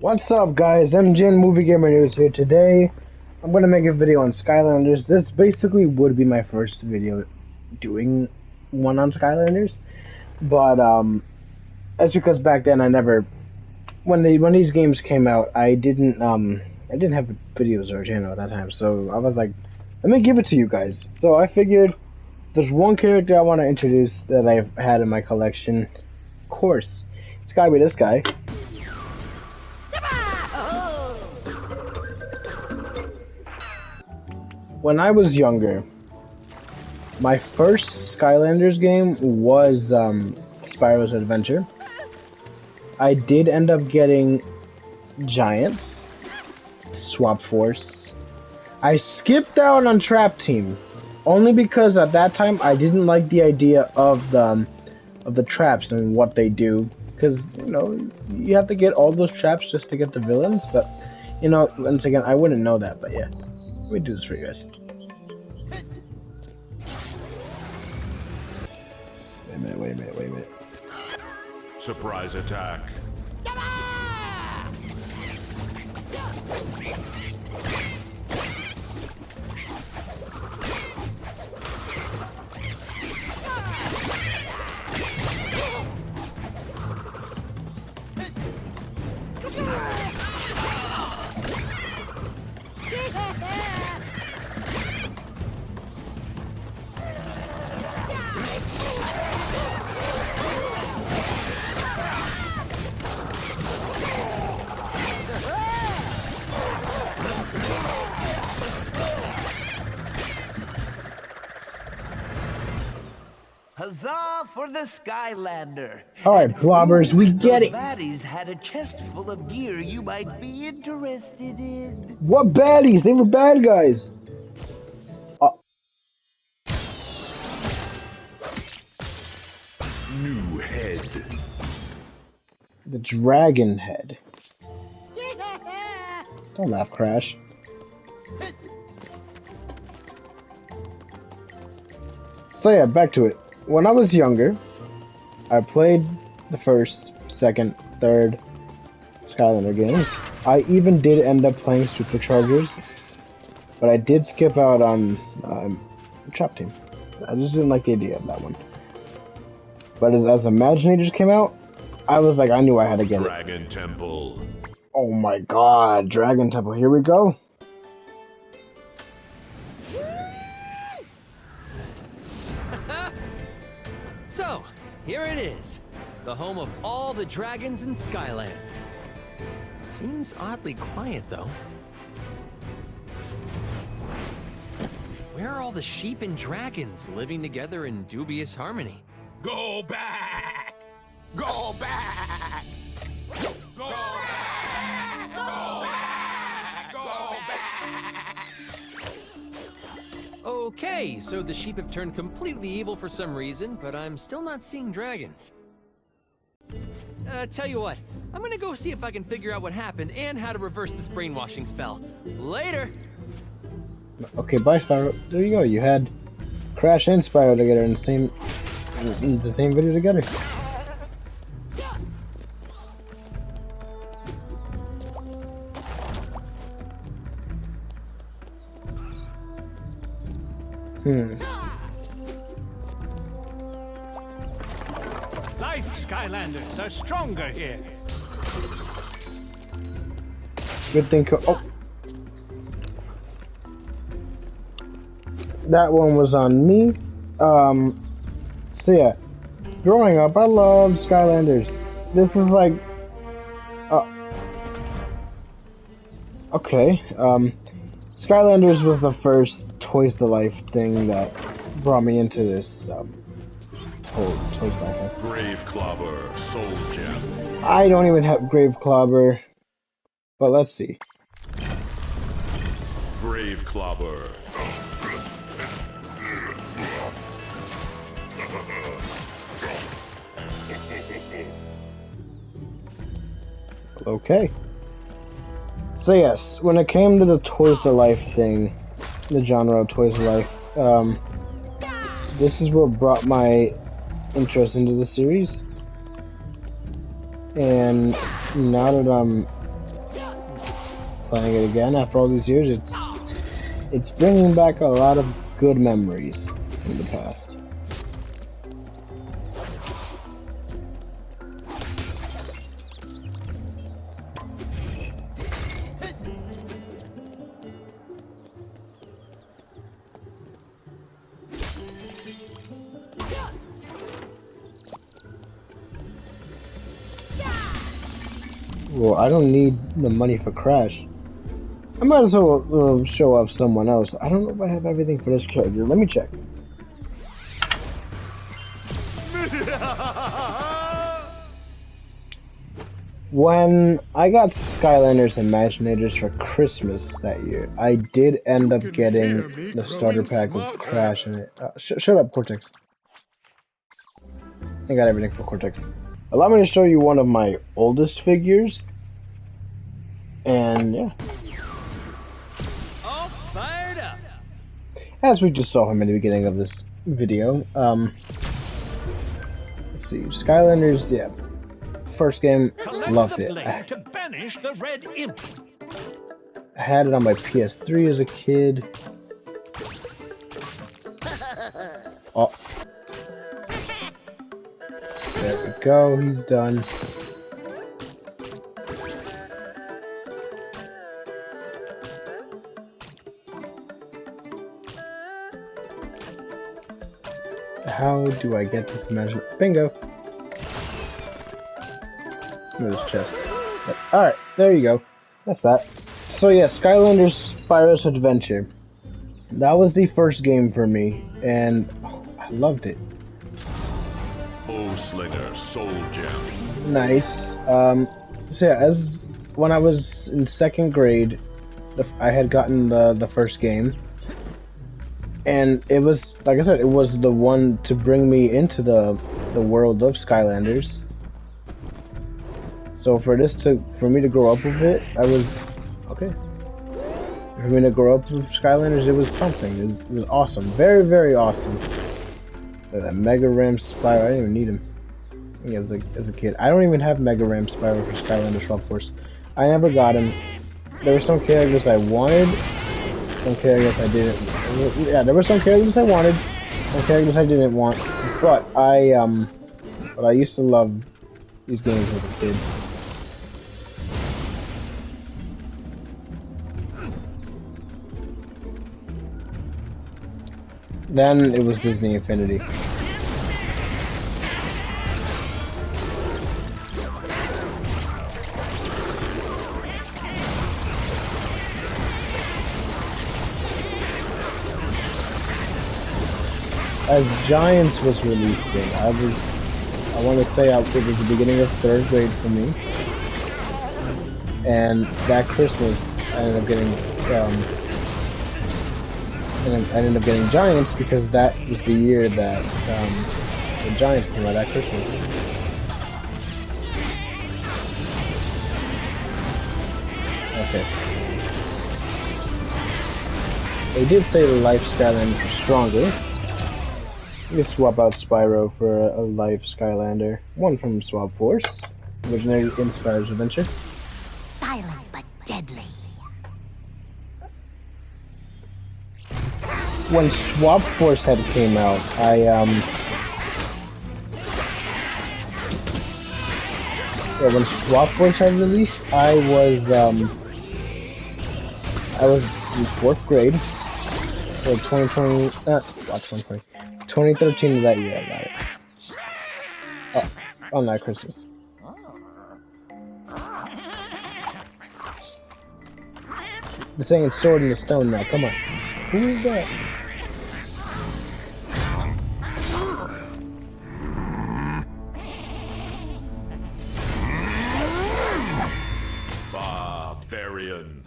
What's up, guys? MJN Movie Gamer News here. Today, I'm gonna make a video on Skylanders. This basically would be my first video doing one on Skylanders, but that's because back then I never, when these games came out, I didn't have videos or a channel at that time. So I was like, let me give it to you guys. So I figured there's one character I want to introduce that I've had in my collection. Of course, it's gotta be this guy. When I was younger, my first Skylanders game was Spyro's Adventure. I did end up getting Giants, Swap Force. I skipped out on Trap Team, only because at that time I didn't like the idea of the traps and what they do. Because, you know, you have to get all those traps just to get the villains, but, you know, once again, I wouldn't know that, but yeah. Let me do this for you guys. Wait a minute. Surprise attack. Huzzah for the Skylander! Alright, blobbers, we get it! Those baddies had a chest full of gear you might be interested in. What baddies? They were bad guys! New head. The dragon head. Don't laugh, Crash. So yeah, back to it. When I was younger, I played the first, second, third Skylander games. I even did end up playing Superchargers, but I did skip out on Trap Team. I just didn't like the idea of that one. But as Imaginators came out, I was like, I knew I had to get it. Dragon Temple. Oh my god, Dragon Temple, here we go. So, here it is, the home of all the dragons in Skylands. Seems oddly quiet, though. Where are all the sheep and dragons living together in dubious harmony? Go back! Go back! Go back! Go back! Go back! Okay, so the sheep have turned completely evil for some reason, but I'm still not seeing dragons. Tell you what, I'm gonna go see if I can figure out what happened and how to reverse this brainwashing spell. Later! Okay, bye, Spyro. There you go. You had Crash and Spyro together in the same video together. Life Skylanders are stronger here. Good thing. Oh, that one was on me. So yeah, growing up, I loved Skylanders. This is like, okay. Skylanders was the first Toys to Life thing that brought me into this whole Toys to Life thing. Grave Clobber, Soul Gem. I don't even have Grave Clobber, but let's see. Grave Clobber. Okay. So yes, when it came to the Toys to Life thing, the genre of Toys to Life, this is what brought my interest into the series. And now that I'm playing it again after all these years. It's bringing back a lot of good memories from the past. Well, I don't need the money for Crash. I might as well show off someone else. I don't know if I have everything for this character. Let me check. When I got Skylanders Imaginators for Christmas that year, I did end up getting the starter pack with Crash in it. Shut up, Cortex. I got everything for Cortex. Allow me to show you one of my oldest figures. And yeah. All fired up. As we just saw him in the beginning of this video. Let's see. Skylanders, yeah. First game, loved it. To banish the red imp. I had it on my PS3 as a kid. Oh. There we go, he's done. How do I get this measure? Bingo! Move his chest. Alright, there you go. That's that. So yeah, Skylanders Spyro's Adventure. That was the first game for me, and I loved it. Slinger Soul Gem. Nice. So yeah, when I was in second grade, I had gotten the first game, and it was, like I said, it was the one to bring me into the world of Skylanders. So for me to grow up with it, I was okay. For me to grow up with Skylanders, it was something. It was awesome, very, very awesome. That Mega Ram Spyro, I didn't even need him. Yeah, as a kid, I don't even have Mega Ram Spyro for Skylanders Swap Force. I never got him. There were some characters I wanted, some characters I didn't. Yeah, there were some characters I wanted, some characters I didn't want. But I used to love these games as a kid. Then it was Disney Infinity. As Giants was releasing, I want to say it was the beginning of third grade for me, and that Christmas I ended up getting Giants because that was the year that the Giants came out that Christmas. Okay. They did say the Life Skylanders were stronger. You can swap out Spyro for a Life Skylander. One from Swap Force, originated in Spyro's Adventure. Silent but deadly. When Swap Force had came out, when Swap Force had released, I was in 4th grade. So 2013 was that year I got it. Oh, not Christmas. The thing is Sword in the Stone now, come on. Who is that? Barbarian.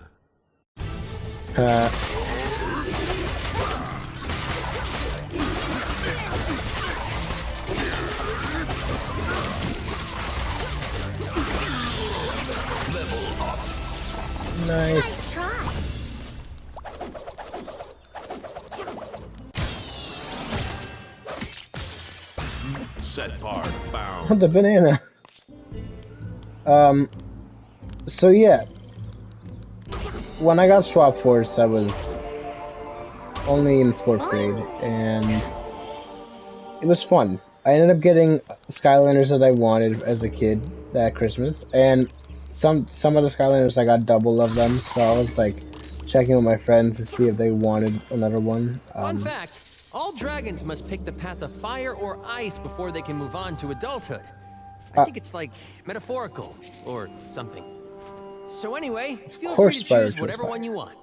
Nice. Set part found. The banana. So yeah. when I got Swap Force, I was only in 4th grade, and it was fun. I ended up getting Skylanders that I wanted as a kid that Christmas, and some of the Skylanders I got double of them, so I was like checking with my friends to see if they wanted another one. Fun fact, all dragons must pick the path of fire or ice before they can move on to adulthood. I think it's like metaphorical or something. So anyway, feel free to choose whatever one you want.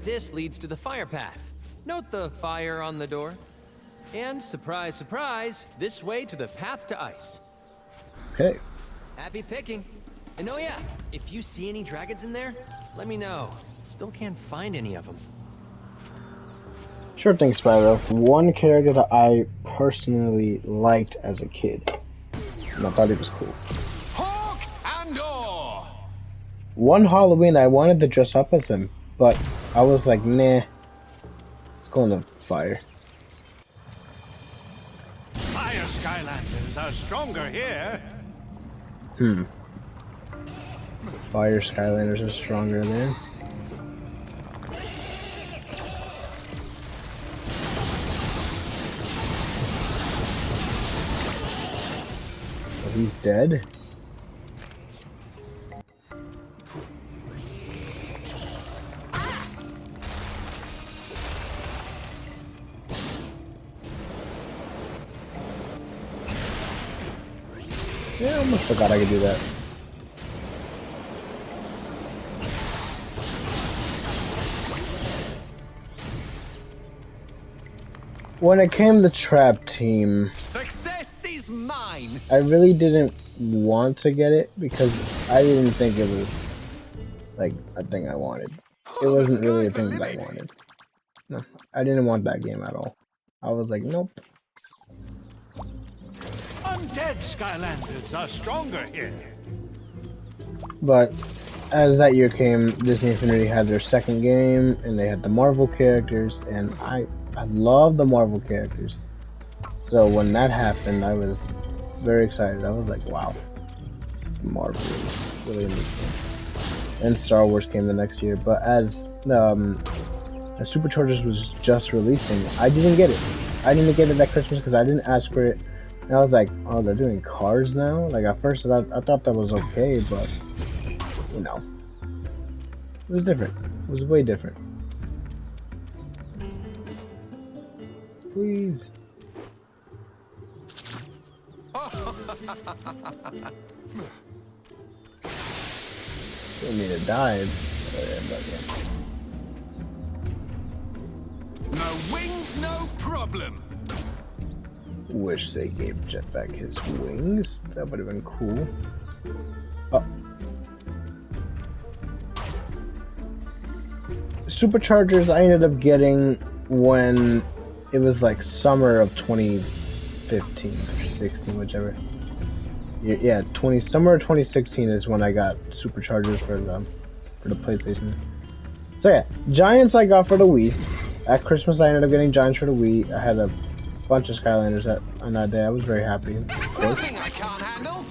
This leads to the fire path. Note the fire on the door. And surprise, surprise, this way to the path to ice. Okay. Happy picking. And oh yeah, if you see any dragons in there, let me know. Still can't find any of them. Sure thing, Spyro. One character that I personally liked as a kid, and I thought he was cool. Hawk and Oar. One Halloween, I wanted to dress up as him, but I was like, nah. Let's go in the fire. Fire Skylanders are stronger here. Fire Skylanders are stronger there. Oh, he's dead? Yeah, I almost forgot I could do that. When it came to Trap Team, Success is mine. I really didn't want to get it because I didn't think it was like a thing I wanted. It wasn't really a thing that I wanted. No, I didn't want that game at all. I was like, nope. Undead Skylanders are stronger here. But as that year came, Disney Infinity had their second game, and they had the Marvel characters, and I love the Marvel characters. So when that happened, I was very excited. I was like, wow, Marvel is really amazing. And Star Wars came the next year, but as Superchargers was just releasing, I didn't get it. I didn't get it that Christmas because I didn't ask for it. And I was like, oh, they're doing cars now? Like, at first I thought that was okay, but, you know, it was different. It was way different. Please. Didn't mean to die. But yeah. No wings, no problem. Wish they gave Jetpack his wings. That would have been cool. Oh. Superchargers I ended up getting when it was like summer of 2015 or 16, whichever. Yeah, summer of 2016 is when I got Superchargers for the PlayStation. So yeah, Giants I got for the Wii. At Christmas I ended up getting Giants for the Wii. I had a bunch of Skylanders on that day. I was very happy. Nothing I can't handle.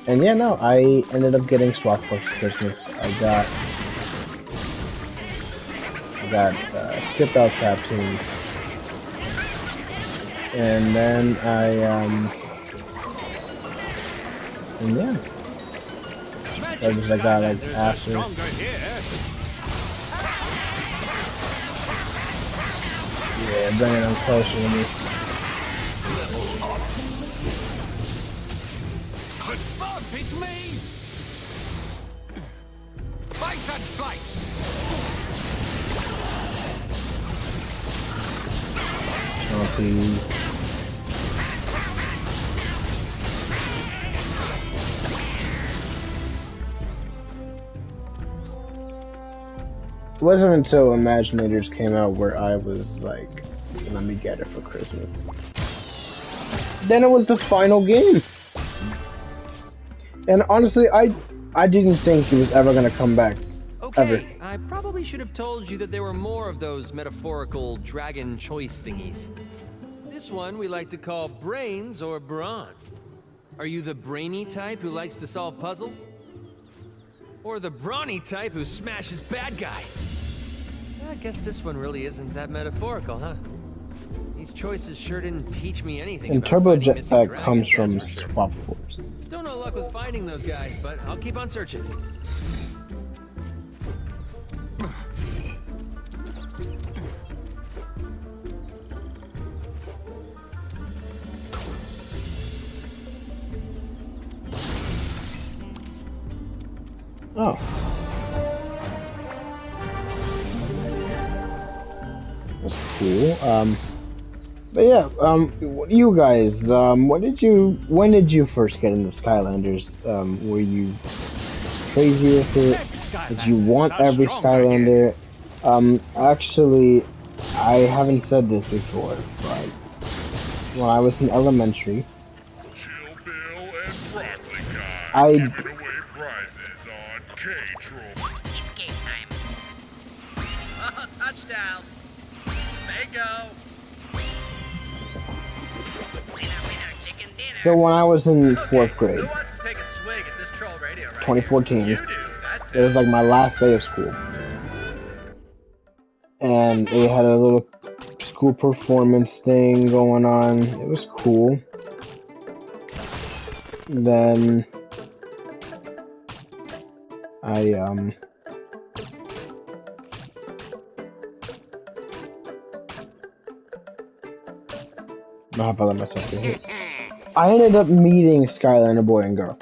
And yeah, no, I ended up getting Swap Force for Christmas. I got skipped out Trap Team, and then and yeah, I just like that like after. Yeah, bringing them closer to me. Advantage me! Fight and flight! Oh, please. It wasn't until Imaginators came out where I was like, let me get it for Christmas. Then it was the final game. And honestly, I didn't think he was ever gonna come back. Okay, Ever. I probably should have told you that there were more of those metaphorical dragon choice thingies. This one we like to call brains or brawn. Are you the brainy type who likes to solve puzzles? Or the brawny type who smashes bad guys? I guess this one really isn't that metaphorical, huh? These choices sure didn't teach me anything. And about Turbo fighting missing Jetpack dragons, comes from that's for sure. Swap Force. Still no luck with finding those guys, but I'll keep on searching. Oh. That's cool. But yeah, what you guys, when did you first get into Skylanders? Were you crazy with it? Did you want every Skylander? Actually, I haven't said this before, but when I was in elementary, Chill Bill and Broccoli Guy I- giving away prizes on K-Troll. It's game time. Oh, touchdown. Bingo. Winner, winner, chicken dinner. so when I was in 4th grade, Who wants to take a swig at this troll radio right 2014, here? You do. That's it was like my last day of school. And they had a little school performance thing going on. It was cool. Then I I let myself get hit. I ended up meeting Skylander boy and girl.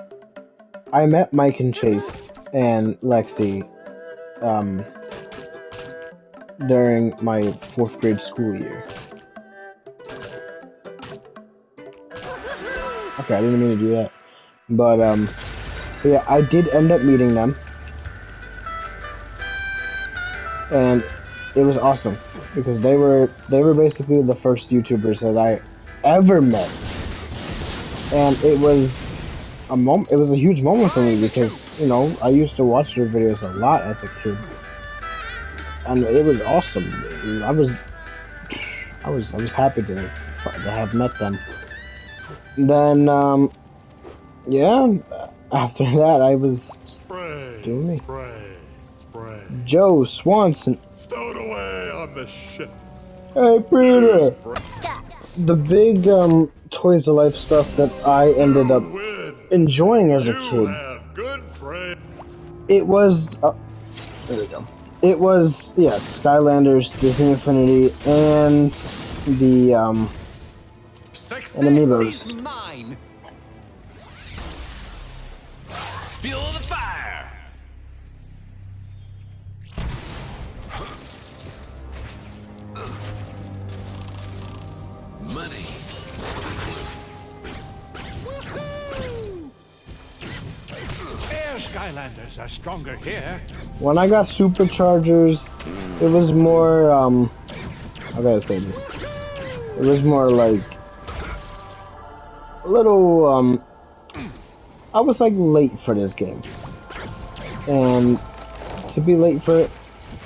I met Mike and Chase and Lexi during my 4th grade school year. Okay, I didn't mean to do that. But yeah, I did end up meeting them. And it was awesome because they were basically the first YouTubers that I ever met. And it was a huge moment for me because, you know, I used to watch their videos a lot as a kid. And it was awesome. I was happy to have met them. Then yeah, after that I was Spray, doing me. spray. Joe Swanson. Stowed away on the ship. Hey Peter. Stats. The big Toys to Life stuff that I ended up Win. enjoying as a You kid. have good friends. It was there we go. It was, yeah, Skylanders, Disney Infinity, and the and Amiibos. Mine. Feel the fire. Money. Air Skylanders are stronger here. When I got superchargers, it was more I gotta say this. It was more like a little I was like late for this game. And to be late for it,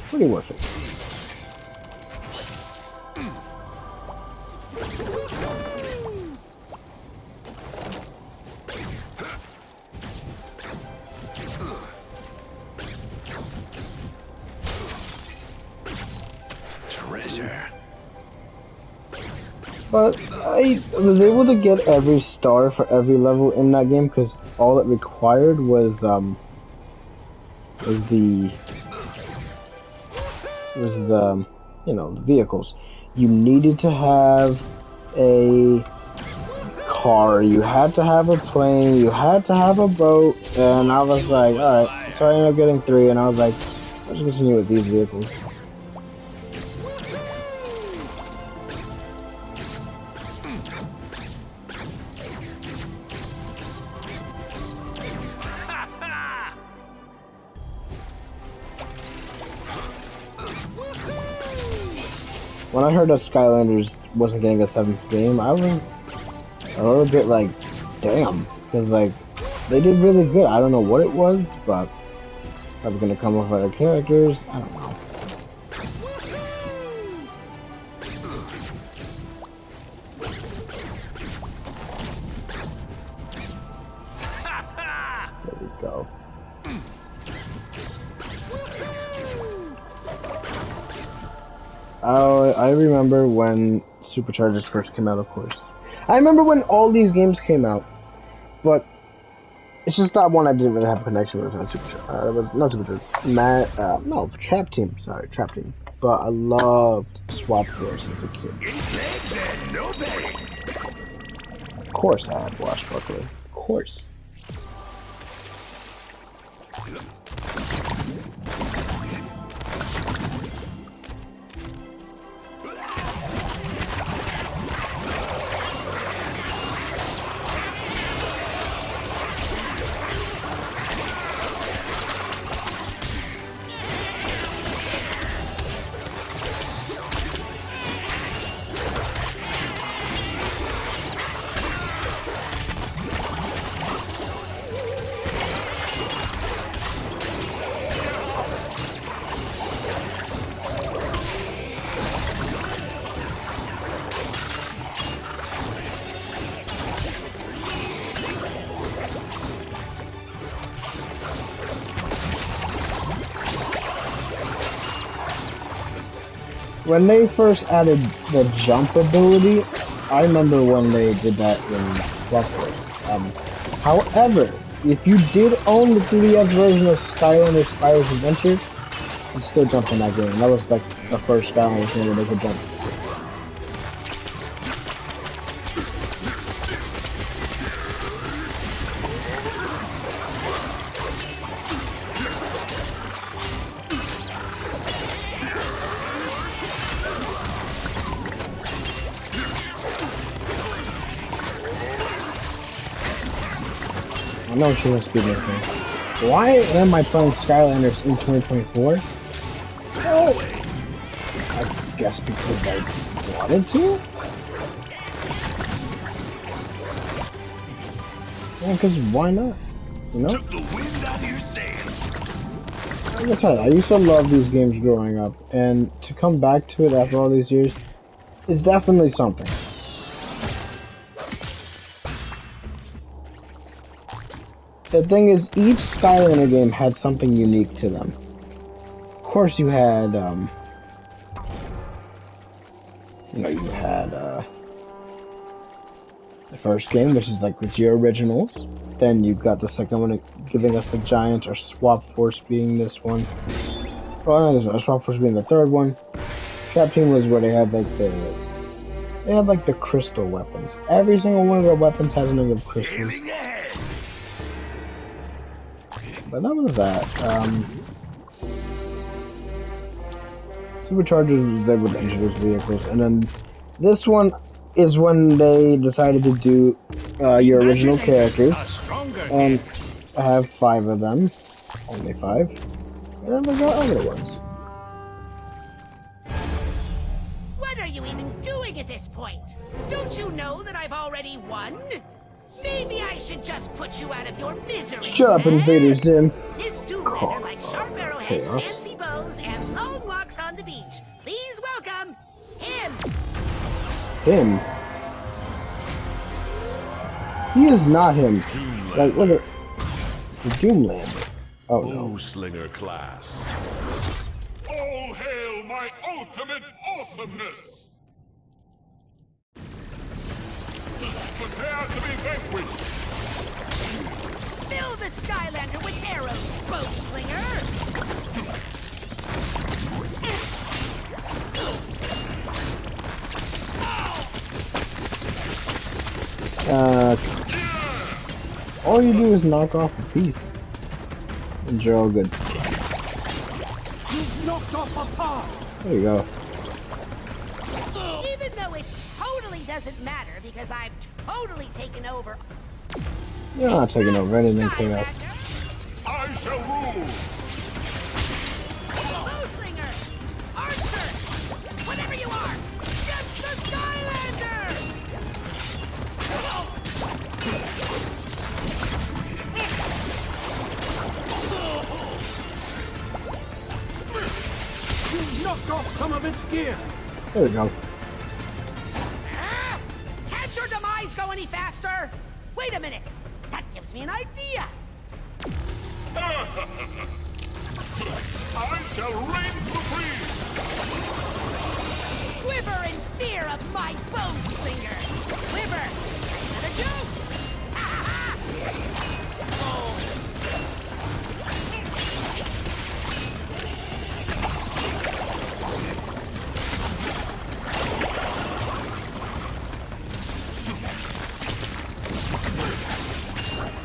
pretty worth it. Treasure. But I was able to get every star for every level in that game because all it required was the you know, the vehicles. You needed to have a car, you had to have a plane, you had to have a boat, and I was like, alright, so I ended up getting 3, and I was like, let's continue with these vehicles. When I heard that Skylanders wasn't getting a 7th game, I was a little bit like, damn, because like, they did really good. I don't know what it was, but probably gonna come up with other characters, I don't know. I remember when Superchargers first came out, of course. I remember when all these games came out, but it's just that one I didn't really have a connection with. Superchargers. It was not Superchargers. No, Trap Team. Sorry, Trap Team. But I loved Swap Force as a kid. Of course, I had Washbuckler. Of course. When they first added the jump ability, I remember when they did that in Swap Force. However, if you did own the 3DS version of Skylanders Spyro's Adventure, you still jump in that game. That was like the first Skylanders game where they could jump. I know she wants to be there. Why am I playing Skylanders in 2024? Oh, I guess because I wanted to? Yeah, because why not? You know? Took the wind out of your sails. Like I said, I used to love these games growing up, and to come back to it after all these years is definitely something. The thing is, each Skylander game had something unique to them. Of course, you had, the first game, which is like the Geo Originals. Then you got the second one, giving us the Giants, or Swap Force being this one. Oh, no, Swap Force being the third one. Trap Team was where they had like the crystal weapons. Every single one of their weapons has something of crystals. But that was that. Superchargers was able to introduce vehicles, and then this one is when they decided to do your original characters, and I have 5 of them, only 5, and then we got other ones. What are you even doing at this point? Don't you know that I've already won? Maybe I should just put you out of your misery. Shut up, Invader Zim. This Doomlander likes sharp arrowheads, fancy bows, and long walks on the beach. Please welcome him. Him? He is not him. Like, look at the Doomlander. Oh no. Slinger class. All hail my ultimate awesomeness! Prepare to be vanquished! Fill the Skylander with arrows, bow slinger. All you do is knock off a piece. And you're all good. You've knocked off a part. There you go. Even though it totally doesn't matter because I've totally taken over. You're not taking over anything, Chaos. I shall rule! Bowslinger! Archer! Whatever you are! Get the Skylander! You've knocked off some of its gear. There we go. Can't your demise go any faster? Wait a minute. That gives me an idea. I shall reign supreme! my bow slinger! Quiver! Another joke!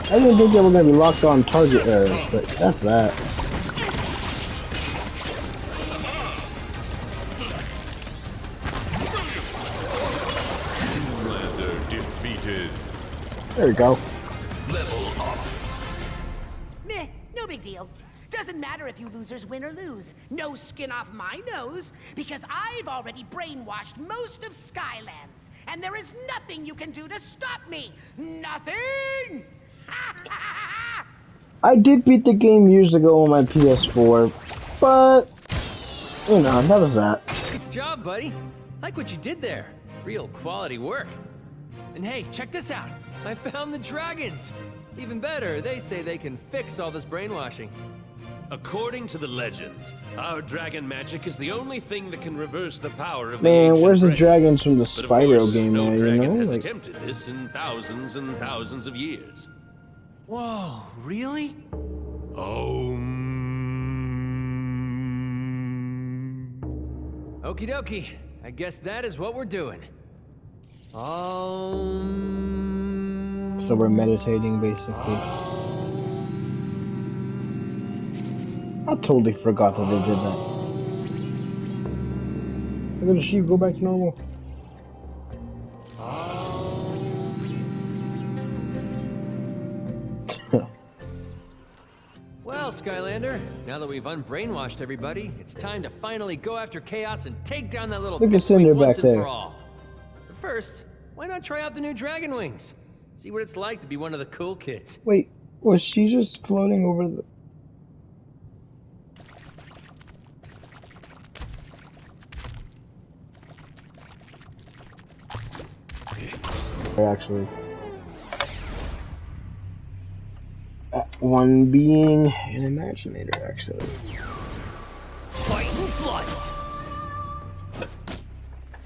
I didn't think they were gonna be locked on target arrows, but that's that. Commander defeated. There we go. Meh, no big deal. Doesn't matter if you losers win or lose. No skin off my nose, because I've already brainwashed most of Skylands, and there is nothing you can do to stop me. Nothing! I did beat the game years ago on my PS4, but you know, that was that. Nice job, buddy. Like what you did there. Real quality work. And hey, check this out. I found the dragons. Even better, they say they can fix all this brainwashing. According to the legends, our dragon magic is the only thing that can reverse the power of the Man, ancient where's the brain. dragons from the But of Spyro course, game, no man, you dragon know? has Like, attempted this in thousands and thousands of years. Whoa, really? Okie dokie. I guess that is what we're doing. so we're meditating, basically. I totally forgot that they did that. Look at the sheep go back to normal. Well, Skylander, now that we've unbrainwashed everybody, it's time to finally go after Chaos and take down that little Look at pipsqueak Cinder once back and there. for all. But first, why not try out the new dragon wings? See what it's like to be one of the cool kids. Wait, was she just floating over the... Actually. One being an imaginator, actually. Fight and flight!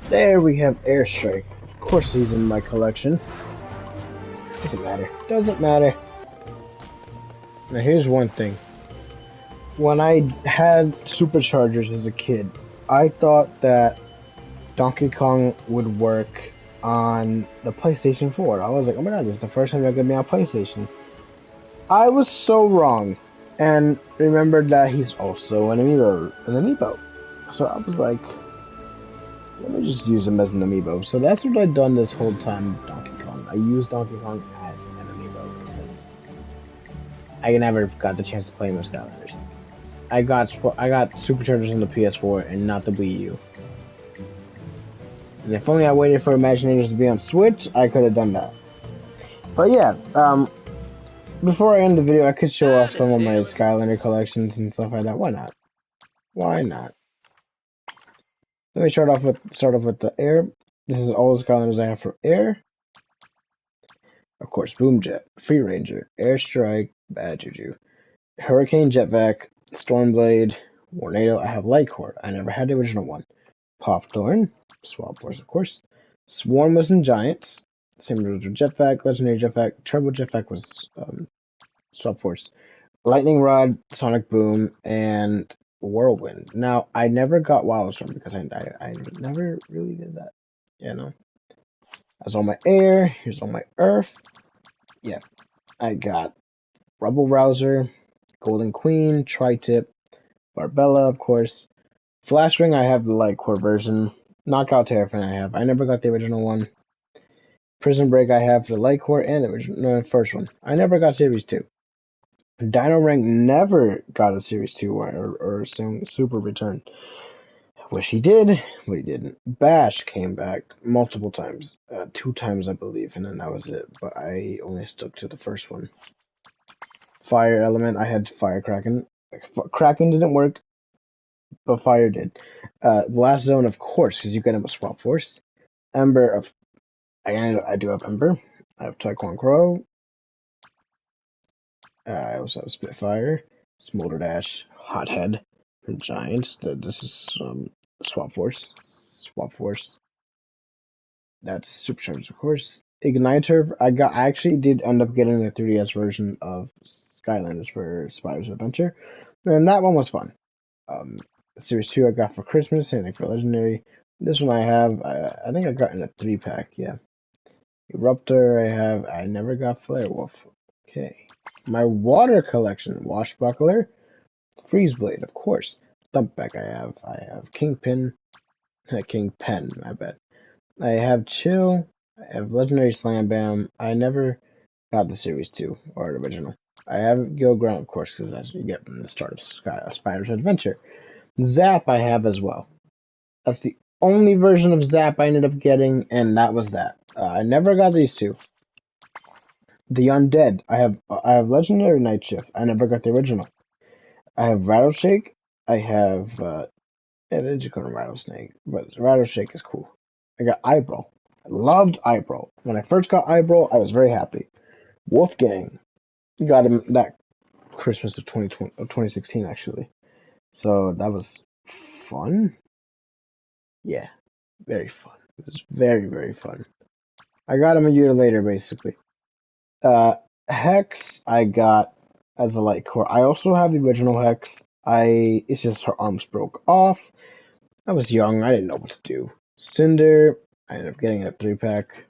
There we have Airstrike. Of course he's in my collection. Doesn't matter. Doesn't matter. Now here's one thing. When I had superchargers as a kid, I thought that Donkey Kong would work on the PlayStation 4. I was like, oh my god, this is the first time they're gonna be on PlayStation. I was so wrong. And remembered that he's also an amiibo. So I was like, let me just use him as an amiibo. So that's what I've done this whole time with Donkey Kong. I used Donkey Kong as an amiibo because I never got the chance to play him with Skylanders. I got superchargers in the PS4 and not the Wii U. And if only I waited for Imaginators to be on Switch, I could have done that. But yeah, before I end the video, I could show off some of my Skylander collections and stuff like that. Why not? Why not? Let me start off with the air. This is all the Skylanders I have for air. Of course, Boom Jet, Free Ranger, Airstrike, Bad Juju, Hurricane Jetpack, Stormblade, Tornado. I have Lightcore. I never had the original one. Popthorn, Swap Force, of course. Swarm was in Giants. Same rules with Jetpack, Legendary Jetpack. Turbo Jetpack was Swap Force. Lightning Rod, Sonic Boom, and Whirlwind. Now, I never got Wildstorm because I never really did that. You know? That's all my air. Here's all my earth. Yeah. I got Rebel Rouser, Golden Queen, Tri-Tip, Barbella, of course. Flash Ring, I have the Lightcore version. Knockout Terrafin, I have. I never got the original one. Prison Break, I have the Lightcore and the original, first one. I never got Series 2. Dino Rank never got a Series 2 or Super Return. Wish he did, but he didn't. Bash came back multiple times. 2 times, I believe, and then that was it. But I only stuck to the first one. Fire Element, I had Fire Kraken. Kraken didn't work, but Fire did. Blast Zone, of course, because you get him with Swap Force. Ember, I do have Ember. I have Taekwon Crow. I also have Spitfire, Smolder Dash, Hothead from Giants. This is Swap Force. That's Supercharged, of course. Igniter, I actually did end up getting the 3DS version of Skylanders for Spyro's Adventure, and that one was fun. Um, Series 2 I got for Christmas, same thing for Legendary. This one I have, I think I got in a 3-pack, yeah. Eruptor I never got Flare Wolf. Okay. My water collection, Washbuckler, Freeze Blade, of course. Thumpback I have Kingpin, Kingpen, I bet. I have Chill, I have Legendary Slam Bam. I never got the Series 2 or the original. I have Go Ground, of course, because that's what you get from the start of Spyro's Adventure. Zap I have as well. That's the only version of Zap I ended up getting, and that was that. I never got these two. The Undead. I have Legendary Night Shift. I never got the original. I have Rattleshake. I have they just call him Rattlesnake, but Rattleshake is cool. I got Eyebrow. I loved Eyebrow. When I first got Eyebrow, I was very happy. Wolfgang. Got him that Christmas of 2016 actually. So that was fun. Yeah, very fun. It was very, very fun. I got him a year later, basically. Hex, I got as a light core. I also have the original Hex. It's just her arms broke off. I was young. I didn't know what to do. Cinder, I ended up getting a 3-pack.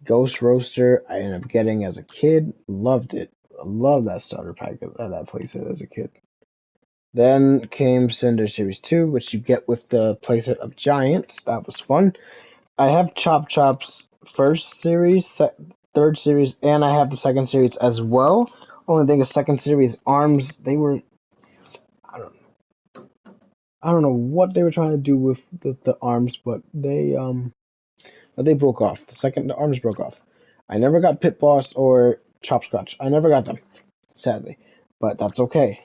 Ghost Roaster, I ended up getting as a kid. Loved it. I love that starter pack at that playset as a kid. Then came Cinder Series 2, which you get with the playset of Giants. That was fun. I have Chop Chop's first series, third series, and I have the second series as well. Only thing is, second series arms, they were, I don't know what they were trying to do with the arms, but they broke off. The arms broke off. I never got Pit Boss or Chop Scotch. I never got them, sadly, but that's okay.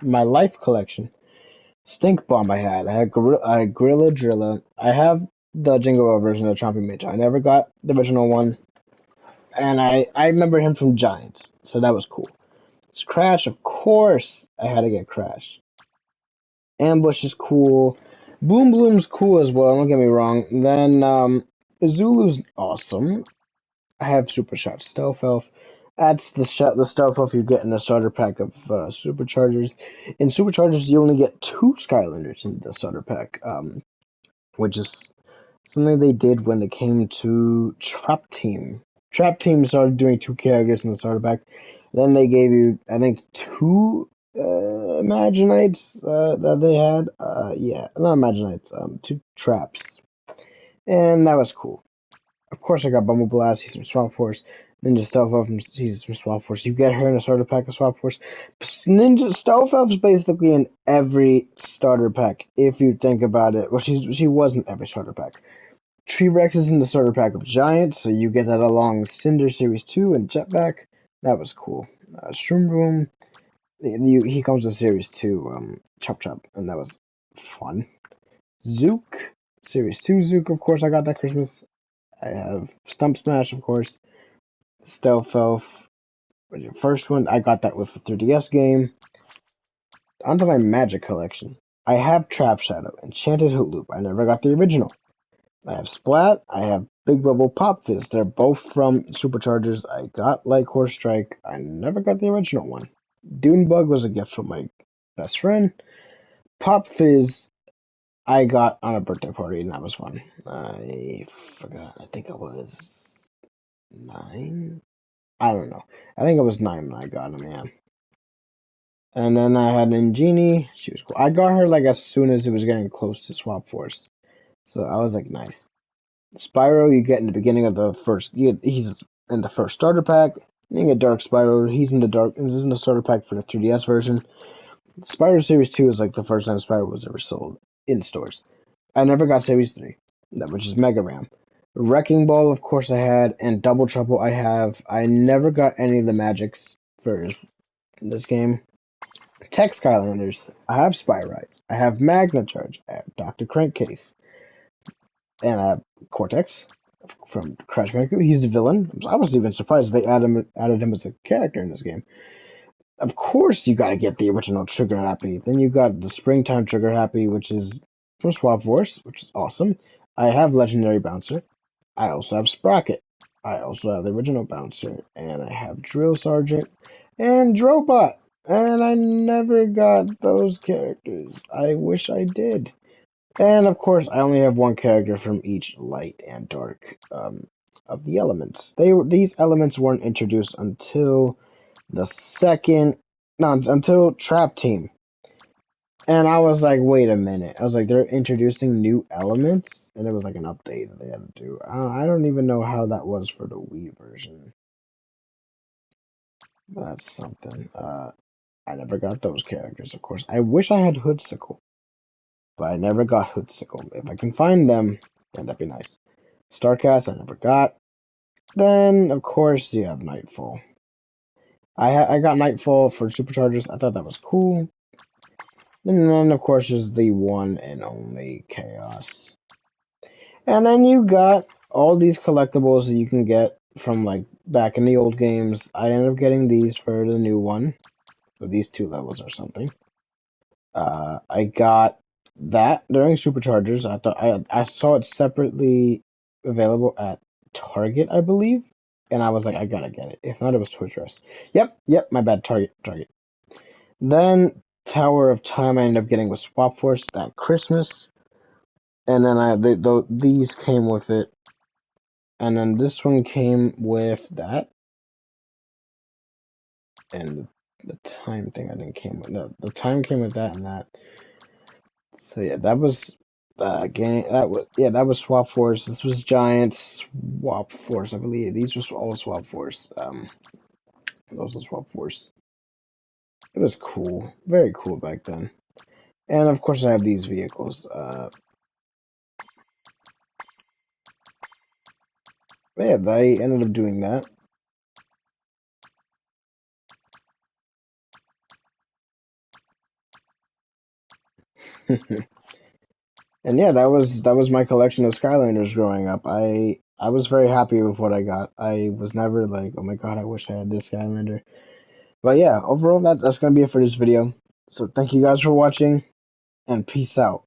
My life collection. Stink Bomb I had Gorilla Drilla. I have the Jingle Bell version of Chompy Mitch. I never got the original one. And I remember him from Giants, so that was cool. Crash, of course, I had to get Crash. Ambush is cool. Boom Bloom's cool as well, don't get me wrong. Then, Zulu's awesome. I have Super Shot Stealth Elf. That's the Stealth Elf you get in the starter pack of Superchargers. In Superchargers, you only get 2 Skylanders in the starter pack, which is something they did when it came to Trap Team. Trap Team started doing 2 characters in the starter pack. Then they gave you, I think, 2 Imaginites that they had. Yeah, not Imaginites, 2 traps. And that was cool. Of course, I got Bumble Blast, he's from Swap Force. Ninja Stealth Elf, he's from Swap Force. You get her in a starter pack of Swap Force. Ninja Stealth Elf's basically in every starter pack, if you think about it. Well, she was in every starter pack. T-Rex is in the starter pack of Giants, so you get that along with Cinder Series 2 and Jetpack. That was cool. Shroom Room, he comes with Series 2, Chop Chop, and that was fun. Zook, Series 2 Zook, of course, I got that Christmas. I have Stump Smash, of course. Stealth Elf was your first one. I got that with the 3DS game. Onto my Magic collection. I have Trap Shadow, Enchanted Hoot Loop. I never got the original. I have Splat. I have Big Bubble Pop Fizz. They're both from Superchargers. I got Light Core Strike. I never got the original one. Dune Bug was a gift from my best friend. Pop Fizz I got on a birthday party, and that was fun. I forgot. I think I was 9? I don't know. I think I was 9 when I got him, yeah. And then I had Ingenie. She was cool. I got her like as soon as it was getting close to Swap Force. So I was like, nice. Spyro, you get in the beginning of the first. He's in the first starter pack. You get Dark Spyro. He's in the starter pack for the 3DS version. Spyro Series 2 is like the first time Spyro was ever sold in stores. I never got Series 3, which is Mega Ram. Wrecking Ball, of course, I had, and Double Trouble I have. I never got any of the magics for this game. Tech Skylanders, I have Spyrites. I have Magna Charge. I have Dr. Crankcase. And I have Cortex from Crash Bandicoot. He's the villain. I wasn't even surprised they added him as a character in this game. Of course, you gotta get the original Trigger Happy. Then you got the Springtime Trigger Happy, which is from Swap Force, which is awesome. I have Legendary Bouncer. I also have Sprocket. I also have the original Bouncer. And I have Drill Sergeant and Drobot. And I never got those characters. I wish I did. And of course, I only have one character from each light and dark of the elements. These elements weren't introduced until until Trap Team. And I was like, wait a minute. I was like, they're introducing new elements? And it was like an update that they had to do. I don't even know how that was for the Wii version. That's something. I never got those characters, of course. I wish I had Hoodsicle. But I never got Hoodsicle. If I can find them, then that'd be nice. Starcast, I never got. Then, of course, you have Nightfall. I got Nightfall for Superchargers. I thought that was cool. And then, of course, there's the one and only Chaos. And then you got all these collectibles that you can get from, like, back in the old games. I ended up getting these for the new one. So these 2 levels or something. I got that during Superchargers. I saw it separately available at Target, I believe. And I was like, I gotta get it. If not, it was Toys R Us. Yep, my bad, Target. Then Tower of Time I ended up getting with Swap Force at Christmas. And then these came with it. And then this one came with that. And the time thing I didn't came with. No, the time came with that and that. So yeah, that was game. That was Swap Force. This was Giant Swap Force, I believe. These was all Swap Force. Those were Swap Force. It was cool, very cool back then. And of course, I have these vehicles. Yeah, they ended up doing that. And yeah, that was my collection of Skylanders growing up. I was very happy with what I got. I was never like, oh my god, I wish I had this Skylander. But yeah, overall that's gonna be it for this video. So thank you guys for watching, and peace out.